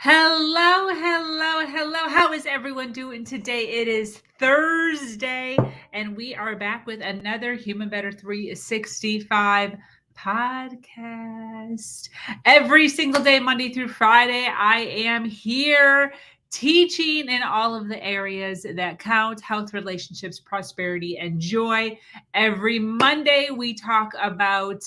Hello, hello, hello. How is everyone doing today? It is Thursday, and we are back with another Human Better 365 podcast. Every single day, Monday through Friday, I am here teaching in all of the areas that count: health, relationships, prosperity, and joy. Every Monday, we talk about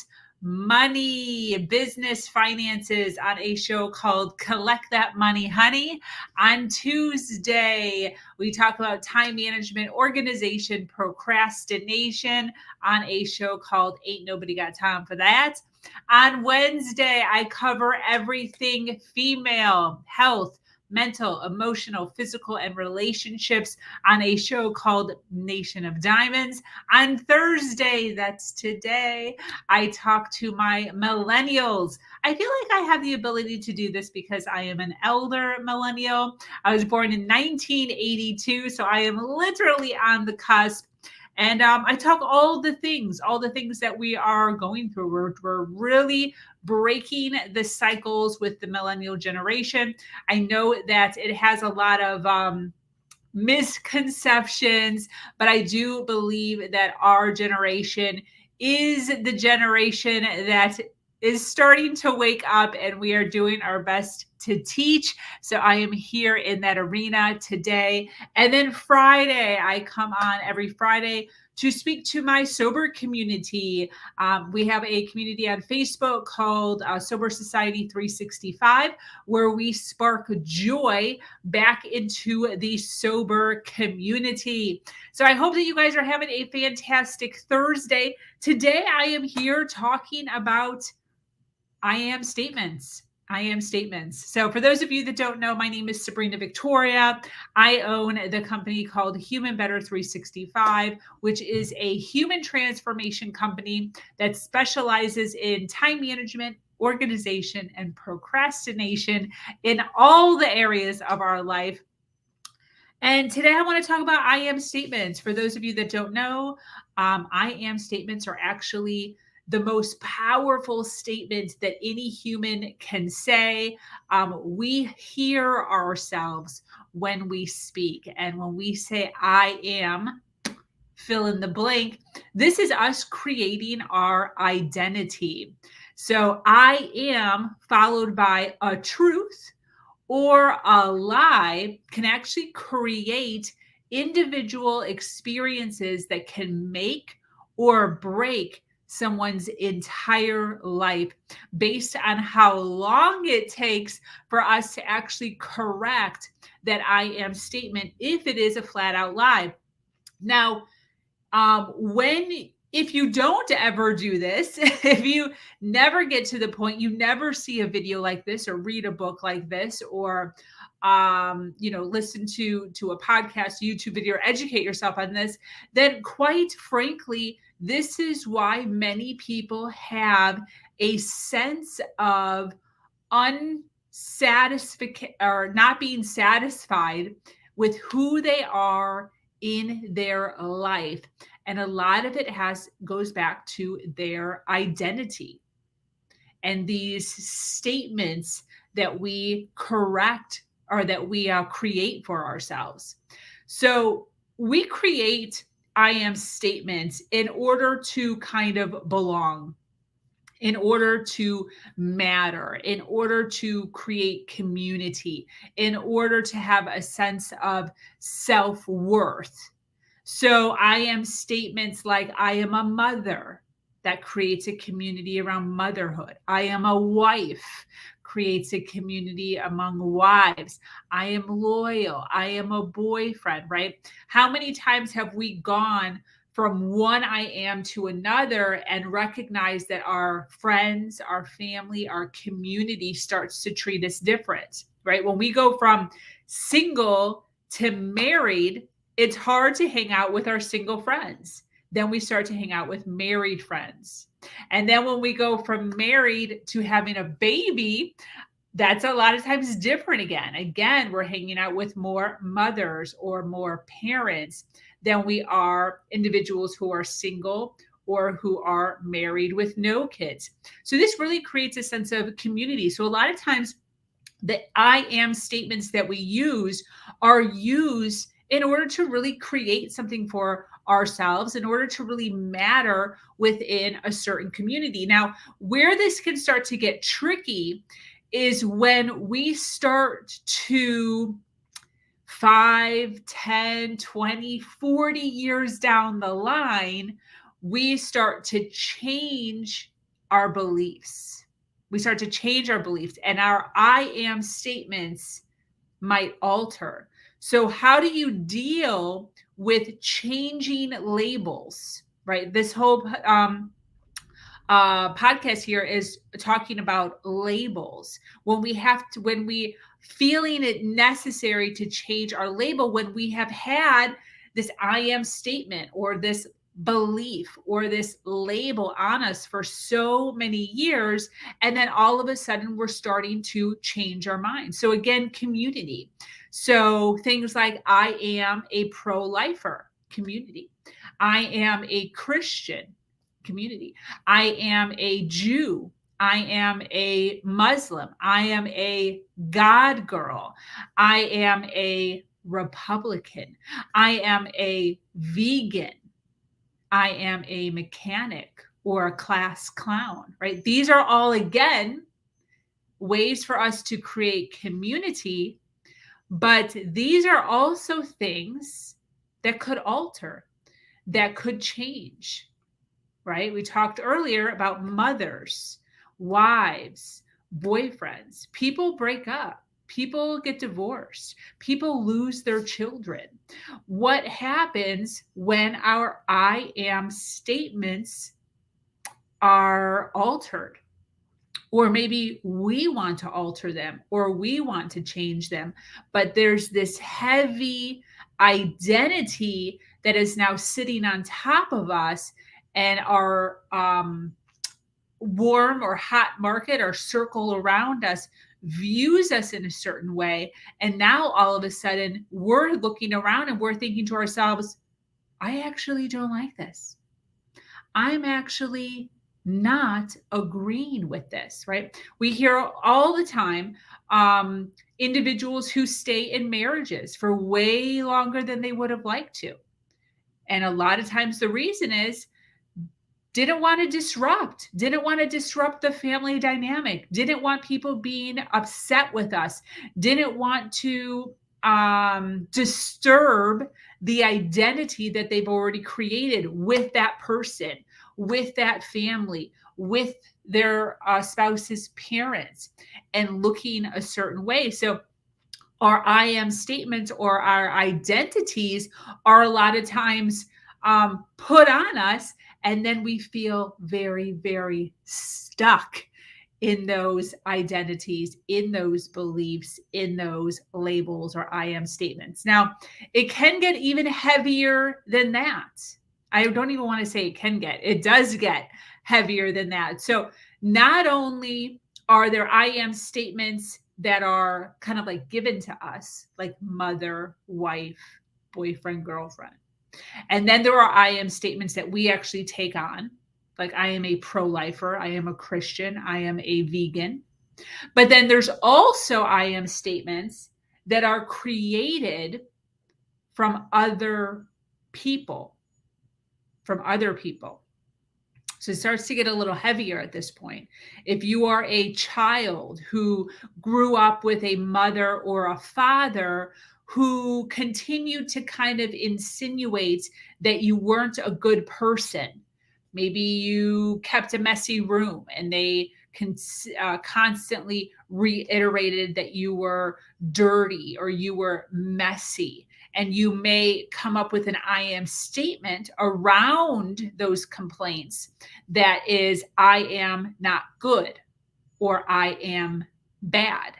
money, business, finances on a show called Collect That Money, Honey. On Tuesday, we talk about time management, organization, procrastination on a show called Ain't Nobody Got Time for That. On Wednesday, I cover everything female, health, mental, emotional, physical, and relationships on a show called Nation of Diamonds. On Thursday, that's today, I talk to my millennials. I feel like I have the ability to do this because I am an elder millennial. I was born in 1982, so I am literally on the cusp. And I talk all the things that we are going through. We're really breaking the cycles with the millennial generation. I know that it has a lot of misconceptions, but I do believe that our generation is the generation that is starting to wake up, and we are doing our best to teach. So I am here in that arena today. And then Friday, I come on every Friday to speak to my sober community. We have a community on Facebook called Sober Society 365, where we spark joy back into the sober community. So I hope that you guys are having a fantastic Thursday. Today, I am here talking about I am statements. I am statements. So for those of you that don't know, my name is Sabrina Victoria. I own the company called Human Better 365, which is a human transformation company that specializes in time management, organization, and procrastination in all the areas of our life. And today I want to talk about I am statements. For those of you that don't know, I am statements are actually the most powerful statement that any human can say. We hear ourselves when we speak. And when we say, I am, fill in the blank, this is us creating our identity. So I am followed by a truth or a lie can actually create individual experiences that can make or break someone's entire life based on how long it takes for us to actually correct that I am statement if it is a flat out lie. Now, if you don't ever do this, if you never get to the point, you never see a video like this or read a book like this or listen to a podcast, YouTube video, or educate yourself on this, then quite frankly, this is why many people have a sense of unsatisfaction or not being satisfied with who they are in their life. And a lot of it goes back to their identity and these statements that we correct or that we create for ourselves. So we create I am statements in order to kind of belong, in order to matter, in order to create community, in order to have a sense of self-worth. So I am statements like I am a mother, that creates a community around motherhood. I am a wife, creates a community among wives. I am loyal. I am a boyfriend, right? How many times have we gone from one I am to another and recognize that our friends, our family, our community starts to treat us different, right? When we go from single to married, it's hard to hang out with our single friends. Then we start to hang out with married friends. And then when we go from married to having a baby, that's a lot of times different again. Again, we're hanging out with more mothers or more parents than we are individuals who are single or who are married with no kids. So this really creates a sense of community. So a lot of times The I am statements that we use are used in order to really create something for ourselves, in order to really matter within a certain community. Now, where this can start to get tricky is when we start to 5, 10, 20, 40 years down the line, we start to change our beliefs. We start to change our beliefs, and our I am statements might alter. So, how do you deal with changing labels, right? This whole podcast here is talking about labels. When we feeling it necessary to change our label, when we have had this I am statement or this belief or this label on us for so many years, and then all of a sudden we're starting to change our mind. So again, community. So things like I am a pro-lifer, community. I am a Christian, community. I am a Jew. I am a Muslim. I am a God girl. I am a Republican. I am a vegan. I am a mechanic or a class clown, right? These are all, again, ways for us to create community, but these are also things that could alter, that could change, right? We talked earlier about mothers, wives, boyfriends. People break up. People get divorced. People lose their children. What happens when our I am statements are altered? Or maybe we want to alter them or we want to change them, but there's this heavy identity that is now sitting on top of us, and our warm or hot market or circle around us views us in a certain way. And now all of a sudden we're looking around and we're thinking to ourselves, I actually don't like this. I'm actually not agreeing with this, right? We hear all the time individuals who stay in marriages for way longer than they would have liked to. And a lot of times the reason is didn't want to disrupt the family dynamic, didn't want people being upset with us, didn't want to disturb the identity that they've already created with that person, with that family, with their spouse's parents, and looking a certain way. So our I am statements or our identities are a lot of times put on us, and then we feel very, very stuck in those identities, in those beliefs, in those labels or I am statements. Now, it can get even heavier than that. I don't even want to say it does get heavier than that. So not only are there I am statements that are kind of like given to us, like mother, wife, boyfriend, girlfriend. And then there are I am statements that we actually take on, like I am a pro-lifer, I am a Christian, I am a vegan. But then there's also I am statements that are created from other people, So it starts to get a little heavier at this point. If you are a child who grew up with a mother or a father who continued to kind of insinuate that you weren't a good person, maybe you kept a messy room and they constantly reiterated that you were dirty or you were messy. And you may come up with an I am statement around those complaints that is, I am not good or I am bad.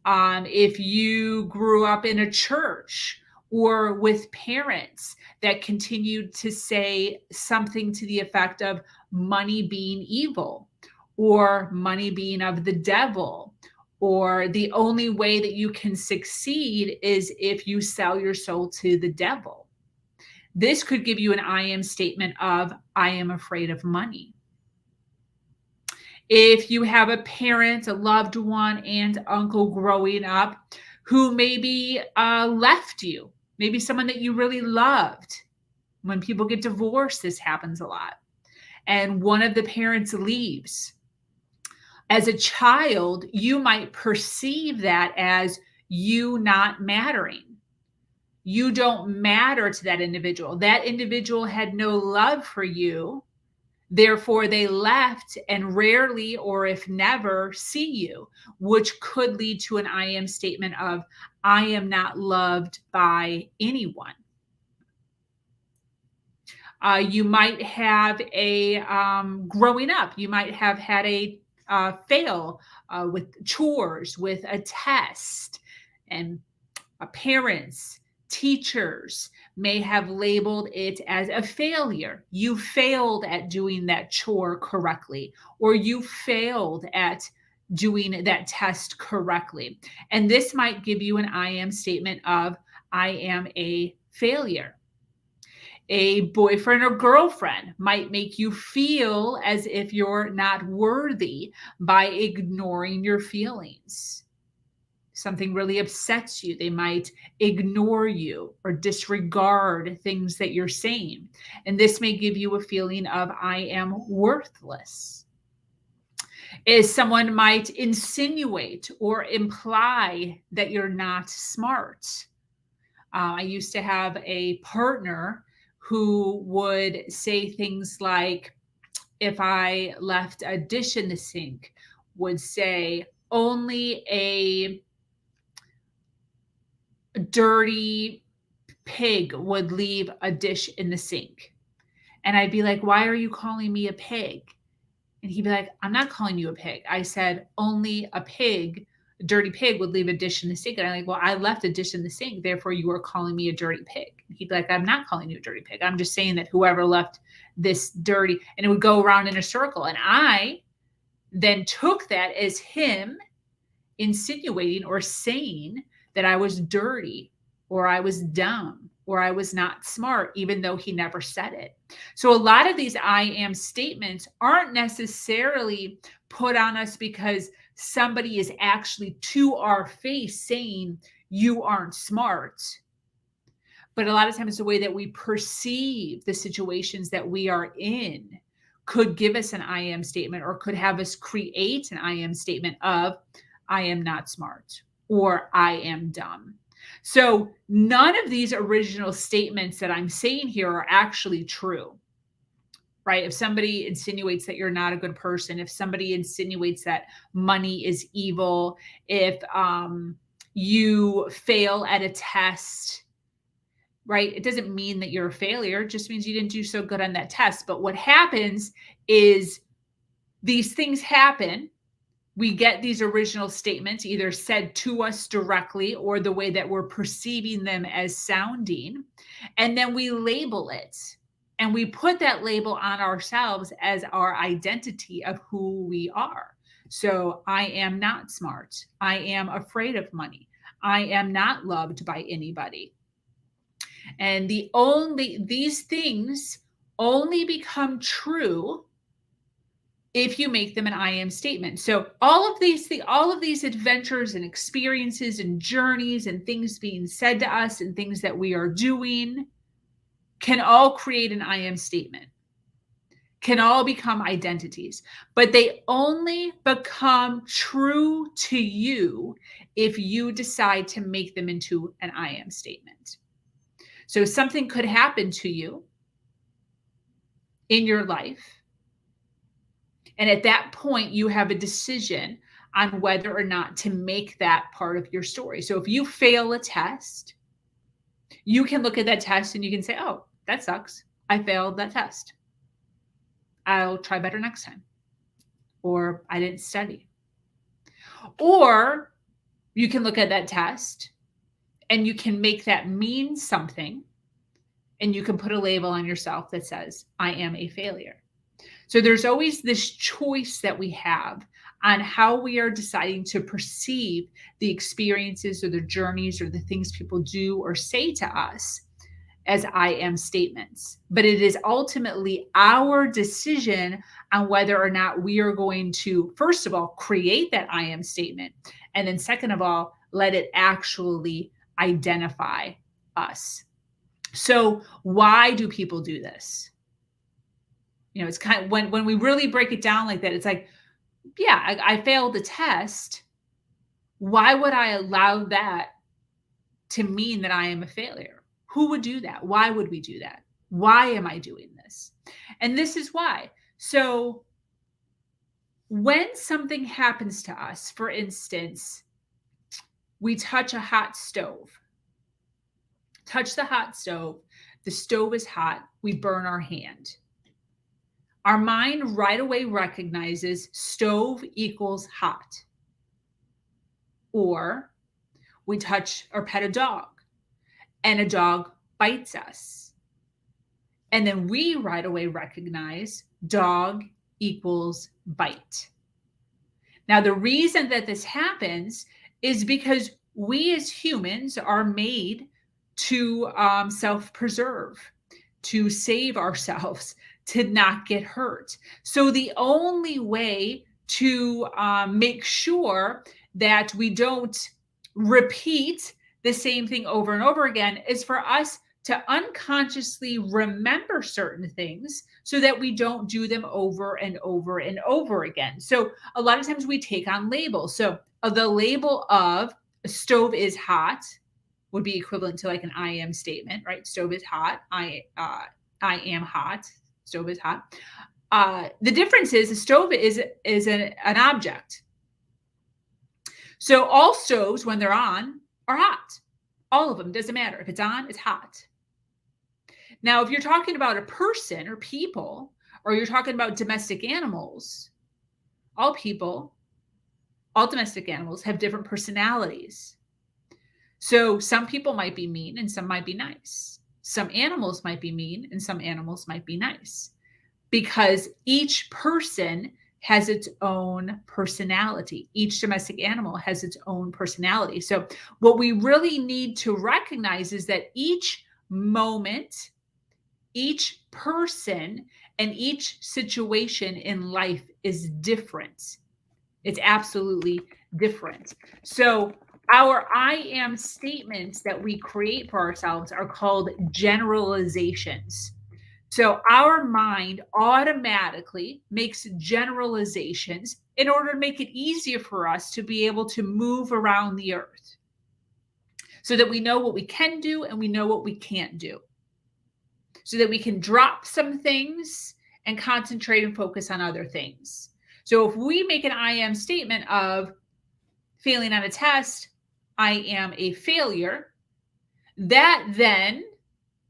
If you grew up in a church or with parents that continued to say something to the effect of money being evil or money being of the devil, or the only way that you can succeed is if you sell your soul to the devil. This could give you an I am statement of, I am afraid of money. If you have a parent, a loved one, aunt, uncle growing up who maybe left you, maybe someone that you really loved. When people get divorced, this happens a lot. And one of the parents leaves. As a child, you might perceive that as you not mattering. You don't matter to that individual. That individual had no love for you. Therefore, they left and rarely, or if never, see you, which could lead to an I am statement of, I am not loved by anyone. You might have a, growing up, you might have had a fail with chores, with a test, and parents, teachers may have labeled it as a failure. You failed at doing that chore correctly, or you failed at doing that test correctly. And this might give you an I am statement of, I am a failure. A boyfriend or girlfriend might make you feel as if you're not worthy by ignoring your feelings. Something really upsets you, they might ignore you or disregard things that you're saying. And this may give you a feeling of, I am worthless. Is someone might insinuate or imply that you're not smart. I used to have a partner who would say things like, if I left a dish in the sink, would say, only a dirty pig would leave a dish in the sink. And I'd be like, why are you calling me a pig? And he'd be like, I'm not calling you a pig. I said, only a pig, a dirty pig would leave a dish in the sink. And I'm like, well, I left a dish in the sink. Therefore, you are calling me a dirty pig. And he'd be like, I'm not calling you a dirty pig. I'm just saying that whoever left this dirty, and it would go around in a circle. And I then took that as him insinuating or saying that I was dirty, or I was dumb, or I was not smart, even though he never said it. So a lot of these I am statements aren't necessarily put on us because somebody is actually to our face saying you aren't smart. But a lot of times the way that we perceive the situations that we are in could give us an I am statement, or could have us create an I am statement of, I am not smart, or I am dumb. So none of these original statements that I'm saying here are actually true, right? If somebody insinuates that you're not a good person, if somebody insinuates that money is evil, if you fail at a test, right? It doesn't mean that you're a failure. It just means you didn't do so good on that test. But what happens is these things happen. We get these original statements either said to us directly or the way that we're perceiving them as sounding. And then we label it. And we put that label on ourselves as our identity of who we are. So I am not smart. I am afraid of money. I am not loved by anybody. And these things only become true if you make them an I am statement. So all of these adventures and experiences and journeys and things being said to us and things that we are doing can all create an I am statement, can all become identities, but they only become true to you if you decide to make them into an I am statement. So something could happen to you in your life. And at that point, you have a decision on whether or not to make that part of your story. So if you fail a test, you can look at that test and you can say, oh, that sucks. I failed that test. I'll try better next time. Or I didn't study. Or you can look at that test and you can make that mean something. And you can put a label on yourself that says, I am a failure. So there's always this choice that we have on how we are deciding to perceive the experiences or the journeys or the things people do or say to us. as I am statements, but it is ultimately our decision on whether or not we are going to, first of all, create that I am statement. And then second of all, let it actually identify us. So why do people do this? It's kind of when we really break it down like that, it's like, yeah, I failed the test. Why would I allow that to mean that I am a failure? Who would do that? Why would we do that? Why am I doing this? And this is why. So when something happens to us, for instance, we touch a hot stove. Touch the hot stove. The stove is hot. We burn our hand. Our mind right away recognizes stove equals hot. Or we touch or pet a dog and a dog bites us. And then we right away recognize dog equals bite. Now, the reason that this happens is because we as humans are made to self-preserve, to save ourselves, to not get hurt. So the only way to make sure that we don't repeat the same thing over and over again is for us to unconsciously remember certain things so that we don't do them over and over and over again. So a lot of times we take on labels. So the label of a stove is hot would be equivalent to like an I am statement, right? Stove is hot. I am hot. Stove is hot. The difference is a stove is an object. So all stoves, when they're on, are hot. All of them, doesn't matter. If it's on, it's hot. Now, if you're talking about a person or people, or you're talking about domestic animals, all people, all domestic animals have different personalities. So some people might be mean and some might be nice. Some animals might be mean and some animals might be nice, because each person has its own personality. Each domestic animal has its own personality. So what we really need to recognize is that each moment, each person, and each situation in life is different. It's absolutely different. So our I am statements that we create for ourselves are called generalizations. So our mind automatically makes generalizations in order to make it easier for us to be able to move around the earth, so that we know what we can do and we know what we can't do, so that we can drop some things and concentrate and focus on other things. So if we make an I am statement of failing on a test, I am a failure, that then,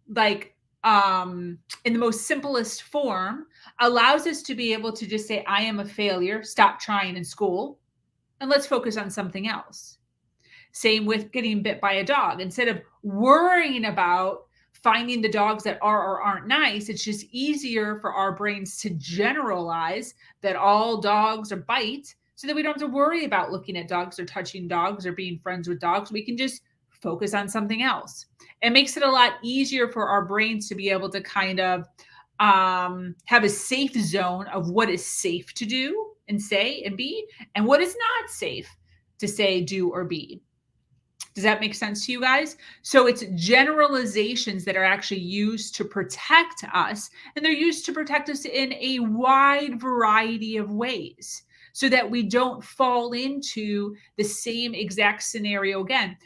like, in the most simplest form, allows us to be able to just say, I am a failure, stop trying in school, and let's focus on something else. Same with getting bit by a dog. Instead of worrying about finding the dogs that are or aren't nice, it's just easier for our brains to generalize that all dogs are bite, so that we don't have to worry about looking at dogs or touching dogs or being friends with dogs. We can just focus on something else. It makes it a lot easier for our brains to be able to kind of have a safe zone of what is safe to do and say and be, and what is not safe to say, do, or be. Does that make sense to you guys? So it's generalizations that are actually used to protect us, and they're used to protect us in a wide variety of ways, so that we don't fall into the same exact scenario again.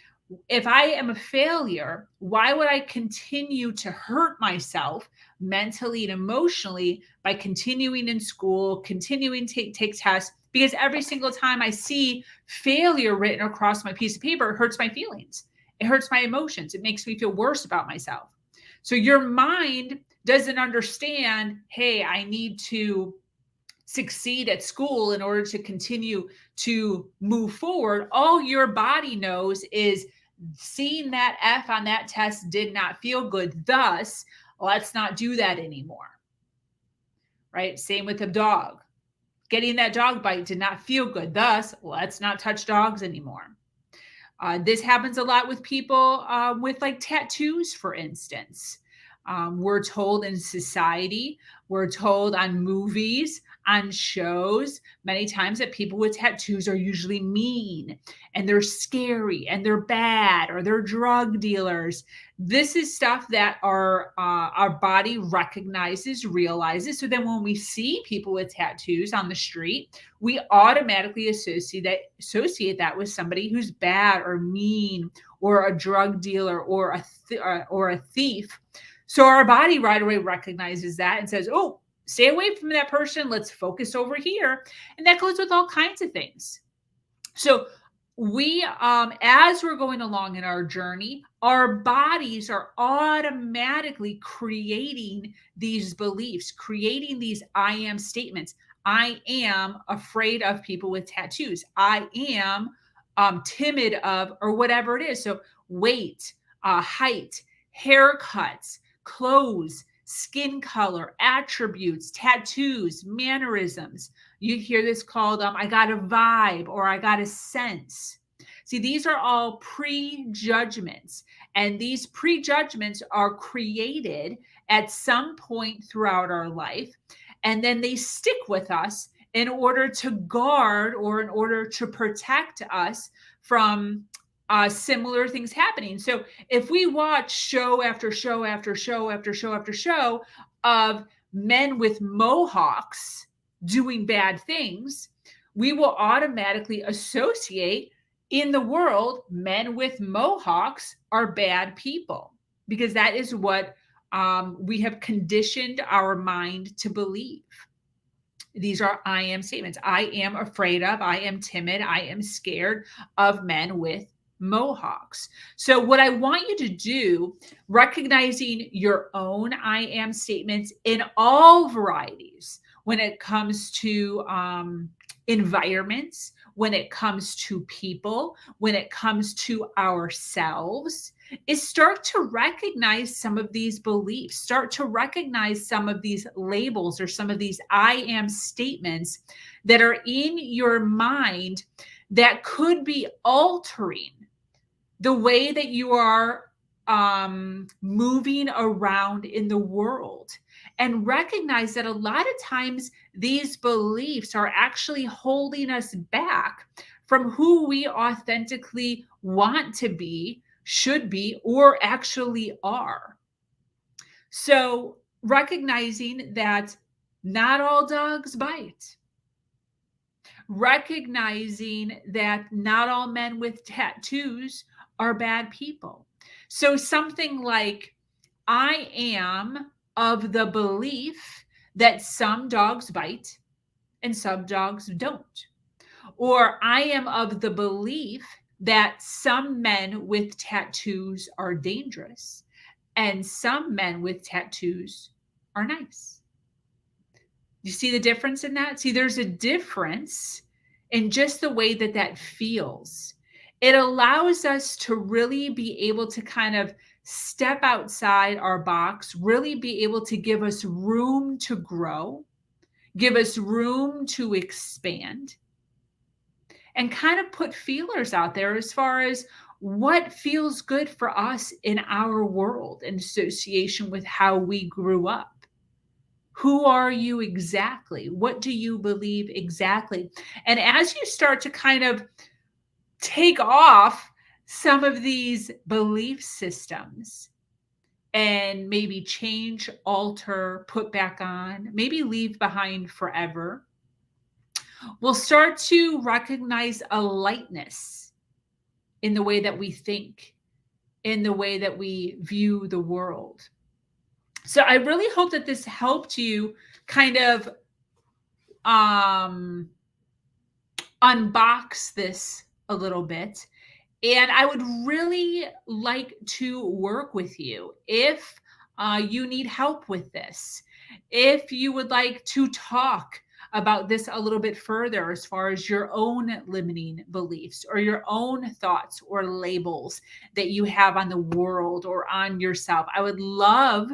If I am a failure, why would I continue to hurt myself mentally and emotionally by continuing in school, continuing to take tests? Because every single time I see failure written across my piece of paper, it hurts my feelings. It hurts my emotions. It makes me feel worse about myself. So your mind doesn't understand, hey, I need to succeed at school in order to continue to move forward. All your body knows is seeing that F on that test did not feel good. Thus, let's not do that anymore. Right? Same with the dog. Getting that dog bite did not feel good. Thus, let's not touch dogs anymore. This happens a lot with people with like tattoos, for instance. We're told in society, we're told on movies, on shows, many times that people with tattoos are usually mean and they're scary and they're bad or they're drug dealers. This is stuff that our body recognizes, realizes. So then when we see people with tattoos on the street, we automatically associate that with somebody who's bad or mean or a drug dealer or a thief. So our body right away recognizes that and says, oh, stay away from that person. Let's focus over here. And that goes with all kinds of things. So we, as we're going along in our journey, our bodies are automatically creating these beliefs, creating these I am statements. I am afraid of people with tattoos. I am timid of, or whatever it is. So weight, height, haircuts, clothes, skin color, attributes, tattoos, mannerisms. You hear this called, I got a vibe or I got a sense. See, these are all prejudgments. And these prejudgments are created at some point throughout our life. And then they stick with us in order to guard or in order to protect us from similar things happening. So if we watch show after show after show after show after show of men with mohawks doing bad things, we will automatically associate in the world men with mohawks are bad people, because that is what we have conditioned our mind to believe. These are I am statements. I am afraid of, I am timid, I am scared of men with mohawks. So what I want you to do, recognizing your own I am statements in all varieties, when it comes to environments, when it comes to people, when it comes to ourselves, is start to recognize some of these beliefs, start to recognize some of these labels or some of these I am statements that are in your mind that could be altering the way that you are moving around in the world. And recognize that a lot of times these beliefs are actually holding us back from who we authentically want to be, should be, or actually are. So recognizing that not all dogs bite. Recognizing that not all men with tattoos are bad people. So something like, I am of the belief that some dogs bite and some dogs don't. Or I am of the belief that some men with tattoos are dangerous and some men with tattoos are nice. You see the difference in that? See, there's a difference in just the way that that feels. It allows us to really be able to kind of step outside our box, really be able to give us room to grow, give us room to expand, and kind of put feelers out there as far as what feels good for us in our world in association with how we grew up. Who are you exactly? What do you believe exactly? And as you start to kind of take off some of these belief systems and maybe change, alter, put back on, maybe leave behind forever, we'll start to recognize a lightness in the way that we think, in the way that we view the world. So I really hope that this helped you kind of unbox this a little bit. And I would really like to work with you if you need help with this. If you would like to talk about this a little bit further as far as your own limiting beliefs or your own thoughts or labels that you have on the world or on yourself, I would love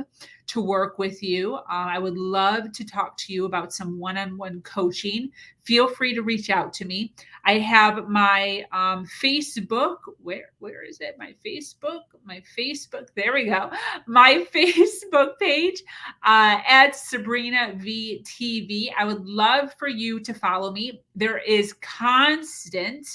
to work with you. I would love to talk to you about some one-on-one coaching. Feel free to reach out to me. I have my Facebook. Where is it? My Facebook. There we go. My Facebook page at Sabrina VTV. I would love for you to follow me. There is constant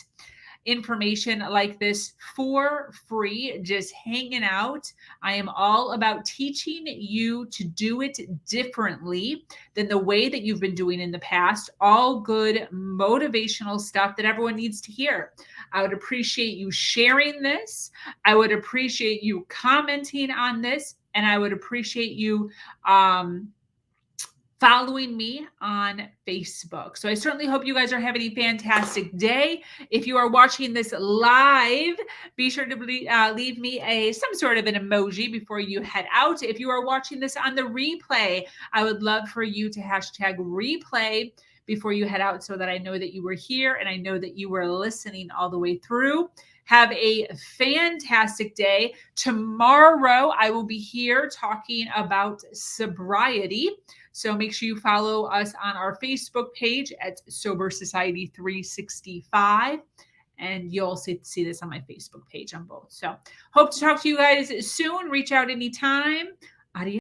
information like this for free, just hanging out. I am all about teaching you to do it differently than the way that you've been doing in the past. All good motivational stuff that everyone needs to hear. I would appreciate you sharing this. I would appreciate you commenting on this, and I would appreciate you following me on Facebook. So I certainly hope you guys are having a fantastic day. If you are watching this live, be sure to leave me some sort of an emoji before you head out. If you are watching this on the replay, I would love for you to hashtag replay before you head out so that I know that you were here and I know that you were listening all the way through. Have a fantastic day. Tomorrow, I will be here talking about sobriety. So make sure you follow us on our Facebook page at Sober Society 365. And you'll also see this on my Facebook page on both. So hope to talk to you guys soon. Reach out anytime. Adios.